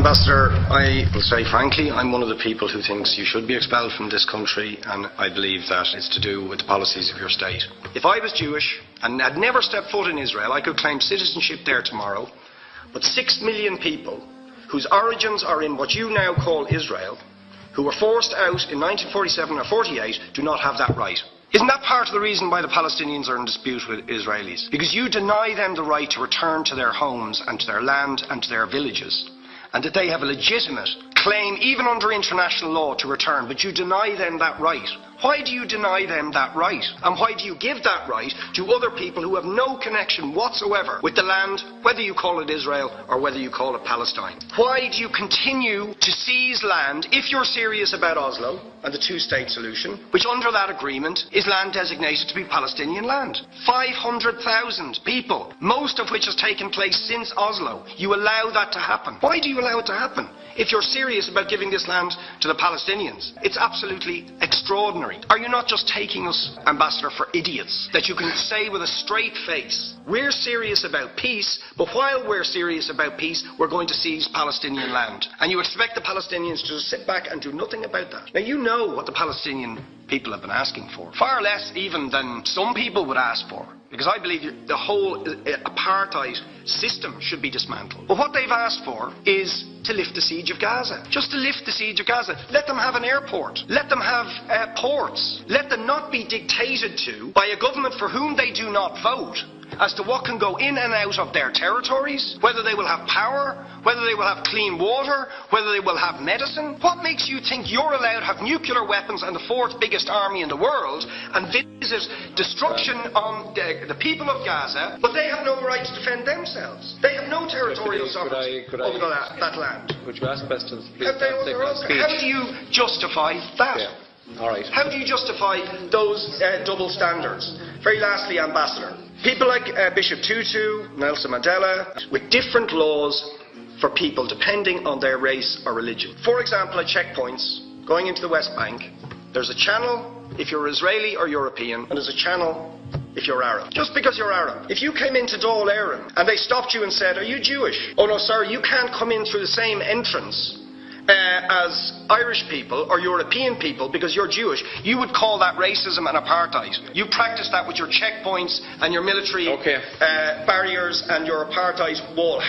Ambassador, I will say frankly, I'm one of the people who thinks you should be expelled from this country, and I believe that it's to do with the policies of your state. If I was Jewish and had never stepped foot in Israel, I could claim citizenship there tomorrow, but 6 million people whose origins are in what you now call Israel, who were forced out in 1947 or 48, do not have that right. Isn't that part of the reason why the Palestinians are in dispute with Israelis? Because you deny them the right to return to their homes and to their land and to their villages, and that they have a legitimate claim, even under international law, to return, but you deny them that right. Why do you deny them that right? And why do you give that right to other people who have no connection whatsoever with the land, whether you call it Israel or whether you call it Palestine? Why do you continue to seize land, if you're serious about Oslo and the two-state solution, which under that agreement is land designated to be Palestinian land? 500,000 people, most of which has taken place since Oslo. You allow that to happen. Why do you allow it to happen? If you're serious about giving this land to the Palestinians, it's absolutely extraordinary. Are you not just taking us, Ambassador, for idiots? That you can say with a straight face, we're serious about peace, but while we're serious about peace, we're going to seize Palestinian land. And you expect the Palestinians to just sit back and do nothing about that. Now, you know what the Palestinian people have been asking for. Far less even than some people would ask for. Because I believe the whole apartheid system should be dismantled. But what they've asked for is to lift the siege of Gaza. Just to lift the siege of Gaza. Let them have an airport. Let them have ports. Let them not be dictated to by a government for whom they do not vote as to what can go in and out of their territories, whether they will have power, whether they will have clean water, whether they will have medicine. What makes you think you're allowed to have nuclear weapons and the fourth biggest army in the world and visit destruction on the people of Gaza, but they have no right to defend themselves? They have no territorial sovereignty over that land. Could you ask questions, please? How do you justify that? Yeah. All right. How do you justify those double standards? Very lastly, Ambassador, people like Bishop Tutu, Nelson Mandela, with different laws for people depending on their race or religion. For example, at checkpoints going into the West Bank, there's a channel if you're Israeli or European, and there's a channel if you're Arab. Just because you're Arab. If you came into Dáil Éireann and they stopped you and said, "Are you Jewish?" "Oh no, sorry, you can't come in through the same entrance as Irish people or European people because you're Jewish," you would call that racism and apartheid. You practice that with your checkpoints and your military barriers and your apartheid wall.